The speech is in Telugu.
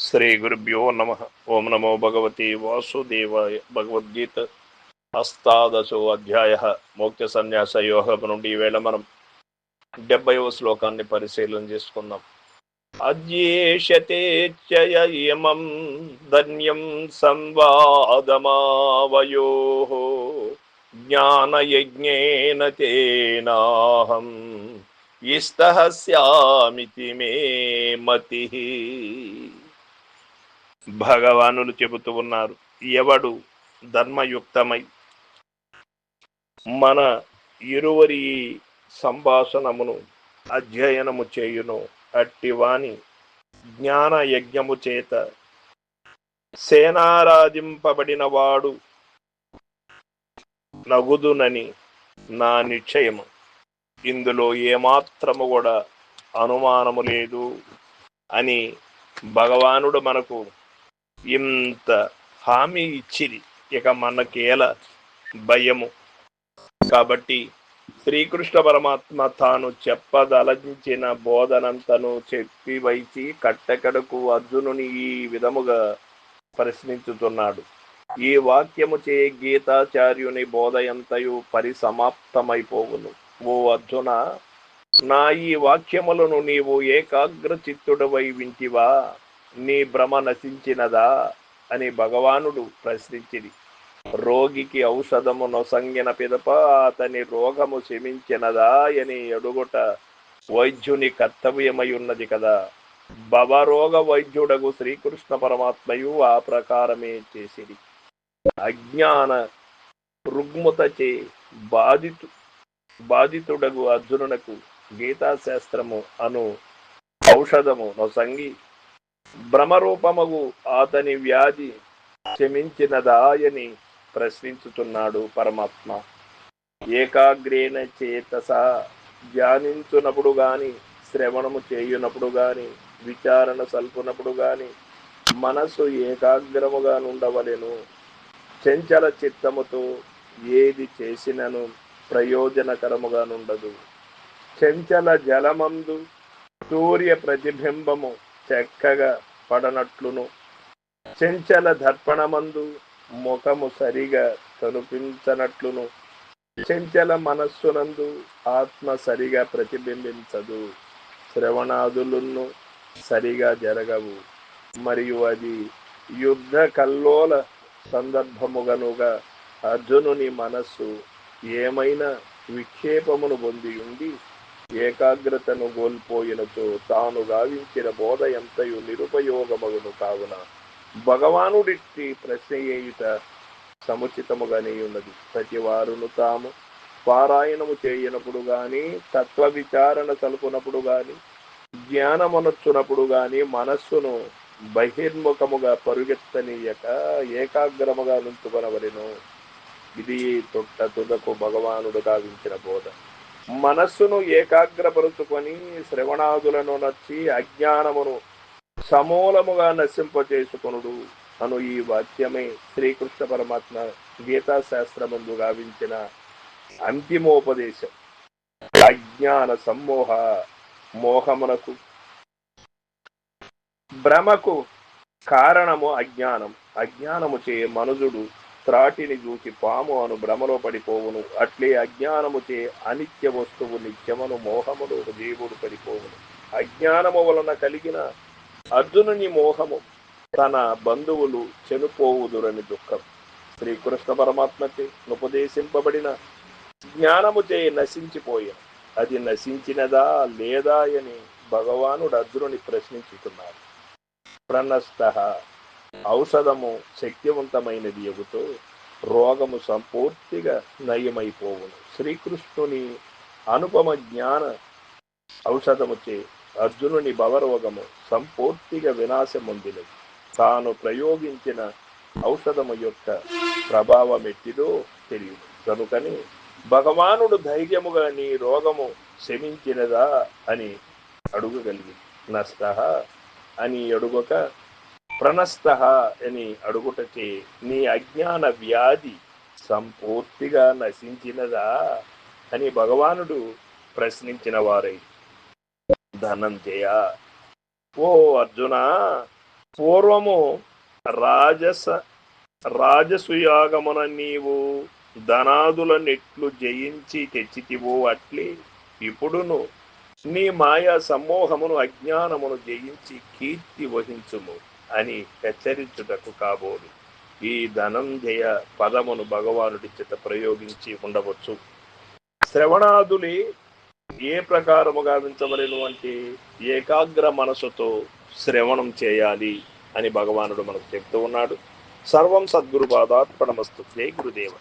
శ్రీ గురుభ్యో నమ. ఓం నమో భగవతి వాసుదేవాయ. భగవద్గీత అష్టాదశో అధ్యాయ మోక్ష సన్యాస యోగం నుండి ఈవేళ మనం 70వ శ్లోకాన్ని పరిశీలన చేసుకుందాం. అజ్యేషతే చయమం ధన్యం సంవాదమావయో జ్ఞానయజ్ఞేన తేనాహం ఇష్టహస్యామితి మే మతి. భగవానులు చెబుతూ ఉన్నారు, ఎవడు ధర్మయుక్తమై మన ఇరువరి సంభాషణమును అధ్యయనము చేయును అట్టివాని జ్ఞాన యజ్ఞము చేత సేనారాధింపబడిన వాడు నగుదునని నా నిశ్చయము. ఇందులో ఏమాత్రము కూడా అనుమానము లేదు అని భగవానుడు మనకు ఇంత హామీ ఇచ్చిరి. ఇక మనకేల భయము? కాబట్టి శ్రీకృష్ణ పరమాత్మ తాను చెప్పదలంచిన బోధనంతను చెప్పి వైచి కట్టెకడకు అర్జునుని ఈ విధముగా ప్రశ్నించుతున్నాడు. ఈ వాక్యము చే గీతాచార్యుని బోధ ఎంతయు పరిసమాప్తమైపోవును. ఓ అర్జున, నా ఈ వాక్యములను నీవు ఏకాగ్ర చిత్తుడవై వింటివా? నీ భ్రమ నశించినదా అని భగవానుడు ప్రశ్నించింది. రోగికి ఔషధము నొసంగిన పిదప అతని రోగము శమించినదా అని అడుగుట వైద్యుని కర్తవ్యమై ఉన్నది కదా. భవరోగ వైద్యుడగు శ్రీకృష్ణ పరమాత్మయు ఆ ప్రకారమే చేసిరి. అజ్ఞాన రుగ్మతచే బాధితుడగు అర్జునునకు గీతాశాస్త్రము అను ఔషధము నొసంగి భ్రమరూపమగు అతని వ్యాధి క్షమించినదాయని ప్రశ్నించుతున్నాడు పరమాత్మ. ఏకాగ్రేణ చేతస ధ్యానించునప్పుడు గాని, శ్రవణము చేయునప్పుడు గాని, విచారణ సల్పునప్పుడు గాని మనస్సు ఏకాగ్రముగా నుండవలెను. చంచల చిత్తముతో ఏది చేసినను ప్రయోజనకరముగా నుండదు. చంచల జలమందు సూర్య ప్రతిబింబము చక్కగా పడనట్లును, చంచల దర్పణమందు ముఖము సరిగా కనిపించనట్లును, చంచల మనస్సునందు ఆత్మ సరిగా ప్రతిబింబించదు. శ్రవణాదులను సరిగా జరగవు. మరియు అది యుద్ధ కల్లోల సందర్భముగనుగా అర్జునుని మనస్సు ఏమైనా విక్షేపమును పొంది ఉండి ఏకాగ్రతను కోల్పోయినచో తాను గావించిన బోధ ఎంతయు నిరుపయోగమగును. కావున భగవానుడికి ప్రశ్నయేయుట సముచితముగానే ఉన్నది. ప్రతి వారును తాము పారాయణము చేయనప్పుడు గాని, తత్వ విచారణ సలుపునప్పుడు గాని, జ్ఞానమనొచ్చునప్పుడు గాని మనస్సును బహిర్ముఖముగా పరుగెత్తనీయక ఏకాగ్రముగా నుంచుకొనవలెను. ఇది తుదకు భగవానుడు గావించిన బోధ. మనస్సును ఏకాగ్రపరుచుకొని శ్రవణాదులను నచ్చి అజ్ఞానమును సమూలముగా నశింపచేసుకొనుడు అను ఈ వాక్యమే శ్రీకృష్ణ పరమాత్మ గీతాశాస్త్రమందు గావించిన అంతిమోపదేశం. అజ్ఞాన సమ్మోహ మోహమునకు భ్రమకు కారణము అజ్ఞానం. అజ్ఞానము చే మనుజుడు త్రాటిని దూకి పాము అను భ్రమలో పడిపోవును. అట్లే అజ్ఞానము చే అనిత్య వస్తువు నిత్యమను మోహములు జీవుడు పడిపోవును. అజ్ఞానము వలన కలిగిన అర్జునుని మోహము తన బంధువులు చనిపోవుదురని దుఃఖం. శ్రీకృష్ణ పరమాత్మకి ఉపదేశింపబడిన జ్ఞానము చే నశించిపోయాను. అది నశించినదా లేదా అని భగవానుడు అర్జునుని ప్రశ్నించుతున్నారు. ప్రణస్థ ఔషధము శక్తివంతమైనది ఎగుతో రోగము సంపూర్తిగా నయమైపోవును. శ్రీకృష్ణుని అనుపమ జ్ఞాన ఔషధముచే అర్జునుని భవరోగము సంపూర్తిగా వినాశమొందినది. తాను ప్రయోగించిన ఔషధము యొక్క ప్రభావం ఎట్టిదో తెలియదు. కనుకని భగవానుడు ధైర్యముగా నీ రోగము శమించినదా అని అడుగగలిగి, నష్ట అని అడుగక ప్రణస్థ అని అడుగుటచే నీ అజ్ఞాన వ్యాధి సంపూర్తిగా నశించినదా అని భగవానుడు ప్రశ్నించిన వారై, ధనంజయ, ఓ అర్జున, పూర్వము రాజస రాజసుయాగమున నీవు ధనాదులనెట్లు జయించి తెచ్చితివో అట్లే ఇప్పుడును నీ మాయా సమ్మోహమును అజ్ఞానమును జయించి కీర్తి వహించుము అని హెచ్చరించుటకు కాబోలు ఈ ధనంజయ పదమును భగవానుడి చేత ప్రయోగించి ఉండవచ్చు. శ్రవణాదులే ఏ ప్రకారముగా వించవలెను అంటే ఏకాగ్ర మనసుతో శ్రవణం చేయాలి అని భగవానుడు మనకు చెప్తూ ఉన్నాడు. సర్వం సద్గురు పాదార్పణమస్తు. జై గురుదేవ.